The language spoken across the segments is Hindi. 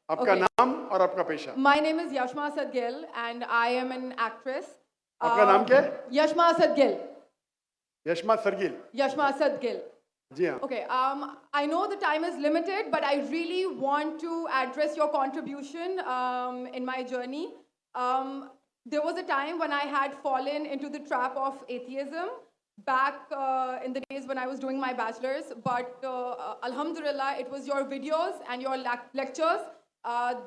आपका Okay. नाम और आपका पेशा। My name is Yashma Asad Gill and I am an actress. आपका नाम क्या है? Yashma Asad Gill. Yashma सरगिल। Yashma Asad Gill. जी हाँ। Okay, I know the time is limited, but I really want to address your contribution in my journey. There was a time when I had fallen into the trap of atheism back in the days when I was doing my bachelor's, but Alhamdulillah, it was your videos and your lectures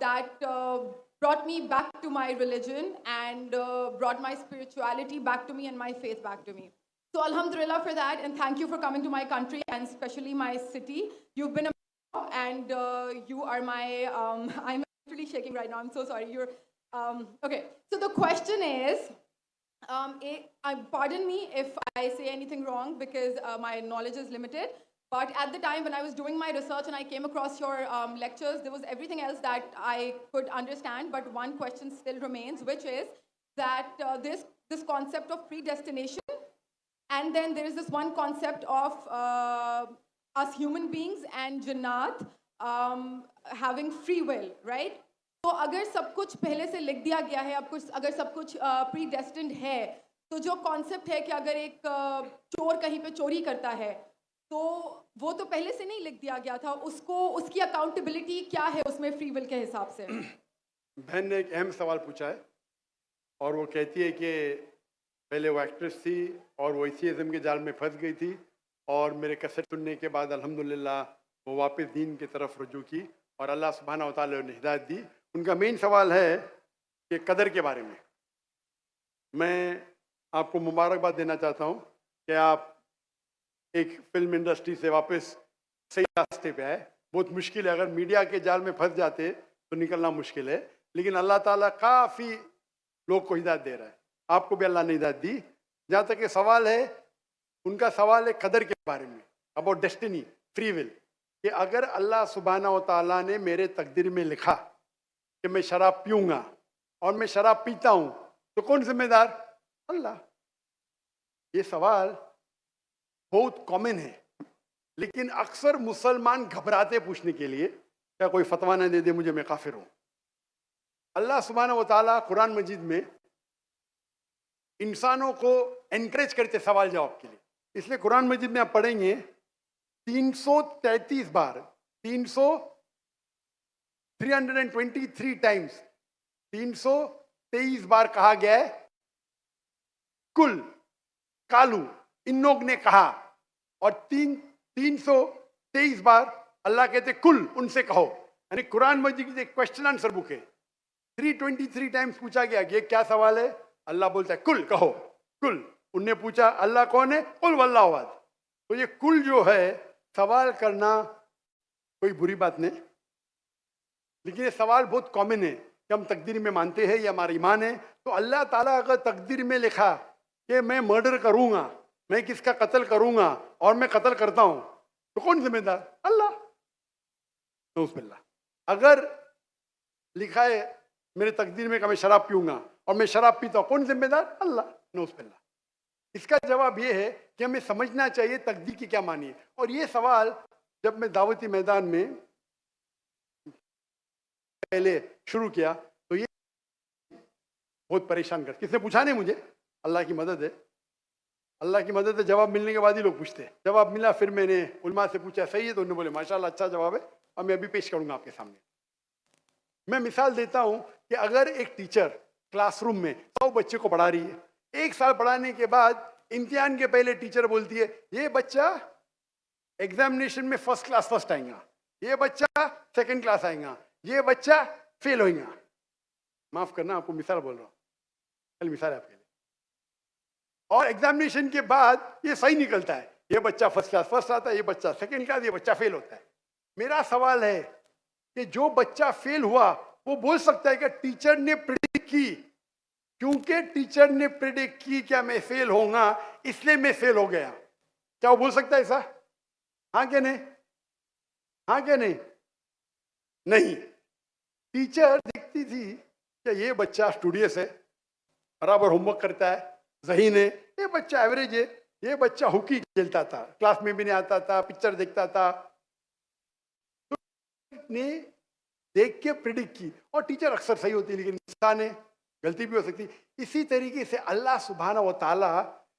that brought me back to my religion and brought my spirituality back to me and my faith back to me. So Alhamdulillah for that, and thank you for coming to my country and especially my city. You've been a and you are my, I'm actually shaking right now, I'm so sorry. Okay, so the question is, pardon me if I say anything wrong because my knowledge is limited, but at the time when I was doing my research and I came across your lectures, there was everything else that I could understand, but one question still remains, which is that this concept of predestination, and then there is this one concept of us human beings and Jannat having free will, right? तो अगर सब कुछ पहले से लिख दिया गया है, अगर सब कुछ predestined है, तो जो concept है कि अगर एक चोर कहीं पे चोरी करता है, तो वो तो पहले से नहीं लिख दिया गया था, उसकी accountability क्या है उसमें free will के हिसाब से? बहन ने एक अहम सवाल पूछा है और वो कहती है कि पहले वो एक्ट्रेस थी और वो एथियज्म के जाल में फंस गई थी और मेरे कैसेट सुनने के बाद अल्हम्दुलिल्लाह वो वापस दीन की तरफ रुजू की और अल्लाह सुब्हानहू व तआला ने हिदायत दी। उनका मेन सवाल है कि कदर के बारे में। मैं आपको मुबारकबाद देना चाहता हूँ कि आप एक फिल्म इंडस्ट्री से वापस सही रास्ते पे आए। बहुत मुश्किल है, अगर मीडिया के जाल में फंस जाते तो निकलना मुश्किल है, लेकिन अल्लाह ताला काफ़ी लोग को हिदायत दे रहा है। आपको भी अल्लाह ने हिदायत दी। जहाँ तक ये सवाल है, उनका सवाल है कदर के बारे में, अबाउट डेस्टिनी, फ्री विल, कि अगर अल्लाह सुब्हानहू व तआला ने मेरे तकदीर में लिखा कि मैं शराब पीऊँगा और मैं शराब पीता हूँ, तो कौन जिम्मेदार? अल्लाह। ये सवाल बहुत कॉमन है, लेकिन अक्सर मुसलमान घबराते पूछने के लिए, क्या कोई फतवा न दे दे मुझे, मैं काफिर हूँ। अल्लाह सुब्हानहू व तआला कुरान मजीद में इंसानों को एनकरेज करते सवाल जवाब के लिए, इसलिए कुरान मजीद में आप पढ़ेंगे 333 बार, 323 टाइम्स, 323 बार कहा गया है कुल, कालू, इन लोग ने कहा, और 323 बार अल्लाह कहते कुल, उनसे कहो। यानी कुरान मजीद की एक क्वेश्चन आंसर बुक है। 323 टाइम्स पूछा गया कि ये क्या सवाल है, अल्लाह बोलता है कुल कहो, कुल। उनने पूछा अल्लाह कौन है, कुल वल्लाहु अहद। तो ये कुल जो है, सवाल करना कोई बुरी बात नहीं, लेकिन ये सवाल बहुत कॉमन है कि हम तकदीर में मानते हैं, ये हमारा ईमान है। तो अल्लाह ताला अगर तकदीर में लिखा कि मैं मर्डर करूंगा, मैं किसका कत्ल करूंगा और मैं कत्ल करता हूं, तो कौन जिम्मेदार? अल्लाह। नऊज़ुबिल्लाह। अगर लिखा है मेरे तकदीर में कि मैं शराब पीऊंगा और मैं शराब पीता हूं, कौन जिम्मेदार? अल्लाह। नऊज़ुबिल्लाह। इसका जवाब ये है कि हमें समझना चाहिए तकदीर की क्या मानी है। और ये सवाल जब मैं दावती मैदान में पहले शुरू किया तो ये बहुत परेशान कर, किसने पूछा नहीं मुझे, अल्लाह की मदद है, अल्लाह की मदद है। जवाब मिलने के बाद ही लोग पूछते हैं। जवाब मिला, फिर मैंने उलमा से पूछा सही है, तो उन्होंने बोले माशाल्लाह अच्छा जवाब है, और मैं अभी पेश करूंगा आपके सामने। मैं मिसाल देता हूं कि अगर एक टीचर क्लासरूम में 100 बच्चे को पढ़ा रही है, 1 साल पढ़ाने के बाद इम्तिहान के पहले टीचर बोलती है ये बच्चा एग्जामिनेशन में फर्स्ट क्लास फर्स्ट आएगा, ये बच्चा सेकंड क्लास आएगा, ये बच्चा फेल होएगा। माफ करना, आपको मिसाल बोल रहा हूँ, कल मिसाल है आपके लिए। और एग्जामिनेशन के बाद ये सही निकलता है, ये बच्चा फर्स्ट क्लास फर्स्ट आता है, ये बच्चा सेकंड क्लास, ये बच्चा फेल होता है। मेरा सवाल है कि जो बच्चा फेल हुआ वो बोल सकता है कि टीचर ने प्रेडिक्ट की, क्योंकि टीचर ने प्रेडिक्ट की क्या मैं फेल होऊंगा, इसलिए मैं फेल हो गया। क्या वो बोल सकता है ऐसा? हाँ क्या नहीं? हाँ क्या नहीं? नहीं। टीचर देखती थी कि ये बच्चा स्टूडियस है, बराबर होमवर्क करता है, ज़हीन है, ये बच्चा एवरेज है, ये बच्चा हॉकी खेलता था, क्लास में भी नहीं आता था, पिक्चर देखता था। तो ने देख के प्रिडिक्ट की, और टीचर अक्सर सही होती है लेकिन इंसान है, गलती भी हो सकती। इसी तरीके से अल्लाह सुब्हानहू व तआला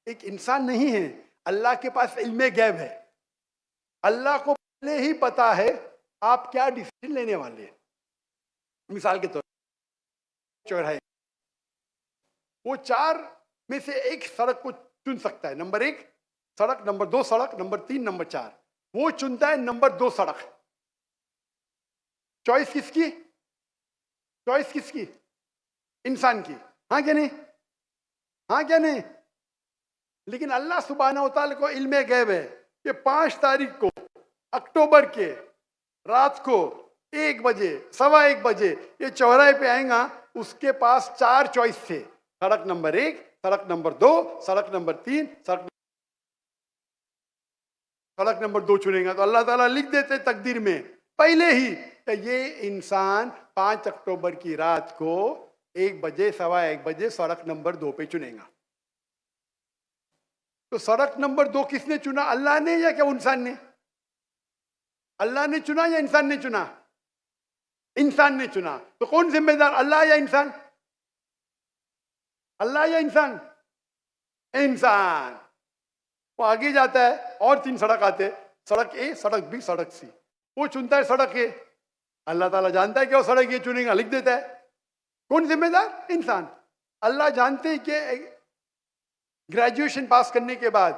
एक इंसान नहीं है, अल्लाह के पास इल्मे गैब है। अल्लाह को पहले ही पता है आप क्या डिसीजन लेने वाले हैं। मिसाल के तौर पर चौराहे, वो 4 में से एक सड़क को चुन सकता है, नंबर 1 सड़क, नंबर 2 सड़क, नंबर 3, नंबर 4। वो चुनता है नंबर 2 सड़क। चॉइस किसकी? चॉइस किसकी? इंसान की। हाँ क्या नहीं? हाँ क्या नहीं? लेकिन अल्लाह सुब्हानहू व तआला को इल्मे गैब है कि 5 तारीख को अक्टूबर के रात को 1 बजे, 1:15 बजे ये चौराहे पे आएगा। उसके पास 4 चॉइस थे, सड़क नंबर 1, सड़क नंबर 2, सड़क नंबर 3, सड़क नंबर 2 चुनेगा। तो अल्लाह ताला लिख देते तकदीर में पहले ही कि ये इंसान 5 अक्टूबर की रात को 1 बजे, 1:15 बजे सड़क नंबर 2 पे चुनेगा। तो सड़क नंबर 2 किसने चुना? अल्लाह ने या क्या इंसान ने? अल्लाह ने चुना या इंसान ने चुना? इंसान ने चुना। तो कौन जिम्मेदार, अल्लाह या इंसान? अल्लाह या इंसान? इंसान। वो आगे जाता है और 3 सड़क आते, सड़क ए, सड़क बी, सड़क सी। वो चुनता है सड़क ए। अल्लाह ताला जानता है कि वो सड़क ये चुनेगा, लिख देता है। कौन जिम्मेदार? इंसान। अल्लाह जानते हैं कि ग्रेजुएशन पास करने के बाद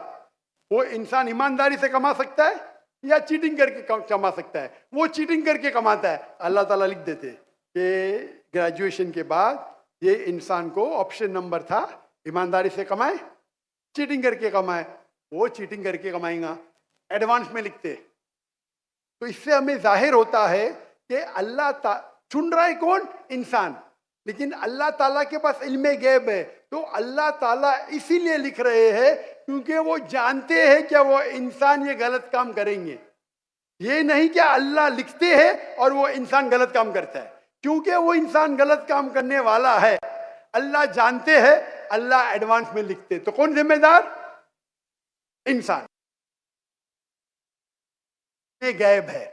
वो इंसान ईमानदारी से कमा सकता है या चीटिंग करके कमा सकता है। वो चीटिंग करके कमाता है, अल्लाह ताला लिख देते कि ग्रेजुएशन के बाद ये इंसान को ऑप्शन नंबर था ईमानदारी से कमाए, चीटिंग करके कमाए। वो चीटिंग करके कमाएगा, एडवांस में लिखते। तो इससे हमें जाहिर होता है कि अल्लाह चुन रहा है कौन? इंसान। लेकिन अल्लाह ताला के पास इल्मे गैब है। तो अल्लाह ताला इसीलिए लिख रहे हैं क्योंकि वो जानते हैं कि वो इंसान ये गलत काम करेंगे। ये नहीं कि अल्लाह लिखते हैं और वो इंसान गलत काम करता है। क्योंकि वो इंसान गलत काम करने वाला है, अल्लाह जानते हैं, अल्लाह एडवांस में लिखते। तो कौन जिम्मेदार? इंसान। ये गैब है।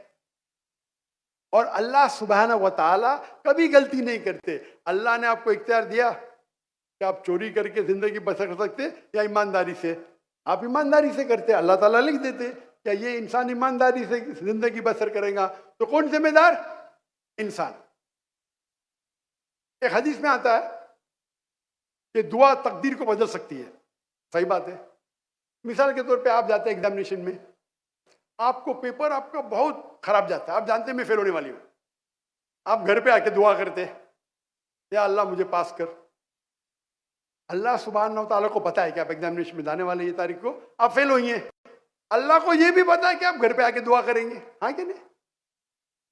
और अल्लाह सुब्हानहू व तआला कभी गलती नहीं करते। अल्लाह ने आपको इख्तियार दिया कि आप चोरी करके जिंदगी बसर कर सकते या ईमानदारी से। आप ईमानदारी से करते, अल्लाह ताला लिख देते क्या ये इंसान ईमानदारी से जिंदगी बसर करेगा। तो कौन जिम्मेदार? इंसान। एक हदीस में आता है कि दुआ तकदीर को बदल सकती है। सही बात है। मिसाल के तौर पे आप जाते हैं एग्जामिनेशन में, आपको पेपर आपका बहुत खराब जाता है, आप जानते हैं मैं फेल होने वाली हूं। आप घर पे आके दुआ करते या अल्लाह मुझे पास कर। अल्लाह सुब्हानहू व तआला को पता है कि आप एग्जामिनेशन में जाने वाले ये तारीख को आप फेल हुई हैं। अल्लाह को ये भी पता है कि आप घर पे आके दुआ करेंगे। हाँ कि नहीं?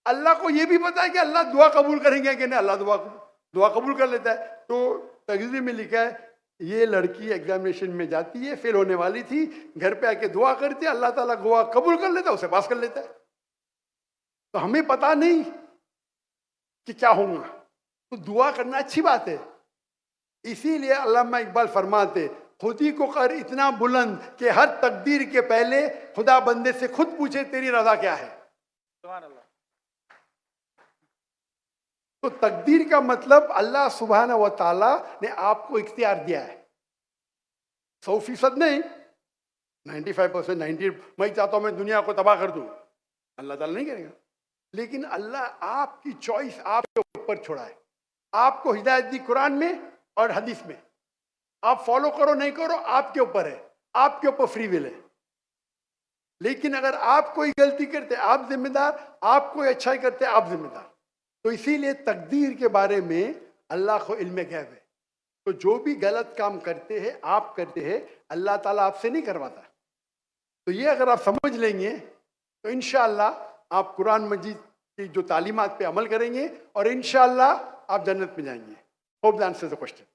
अल्लाह को ये भी पता है कि अल्लाह दुआ कबूल करेंगे कि नहीं। अल्लाह दुआ कबूल कर लेता है। तो तकदीर में लिखा है ये लड़की एग्जामिनेशन में जाती है, फेल होने वाली थी, घर पे आके दुआ करती है, अल्लाह ताला दुआ कबूल कर लेता है, उसे पास कर लेता है। तो हमें पता नहीं कि क्या होगा, तो दुआ करना अच्छी बात है। इसीलिए अल्लामा इकबाल फरमाते खुदी को कर इतना बुलंद कि हर तकदीर के पहले खुदा बंदे से खुद पूछे तेरी रजा क्या है। सुभान अल्लाह। तो तकदीर का मतलब अल्लाह सुब्हानहू व तआला ने आपको इख्तियार दिया है। 100% नहीं, 95%, 90। मैं चाहता हूं मैं दुनिया को तबाह कर दूं, अल्लाह ताला नहीं करेगा। लेकिन अल्लाह आपकी चॉइस आपके ऊपर छोड़ा है। आपको हिदायत दी कुरान में और हदीस में, आप फॉलो करो नहीं करो आपके ऊपर है, आपके ऊपर फ्री विल है। लेकिन अगर आप कोई गलती करते आप जिम्मेदार, आप कोई अच्छाई करते आप जिम्मेदार। तो इसीलिए तकदीर के बारे में अल्लाह को इल्म गैब है। तो जो भी गलत काम करते हैं आप करते हैं, अल्लाह ताला आपसे नहीं करवाता। तो ये अगर आप समझ लेंगे तो इंशाअल्लाह आप कुरान मजीद की जो तालीमात पे अमल करेंगे और इंशाअल्लाह आप जन्नत में जाएंगे। Hope that answers the question.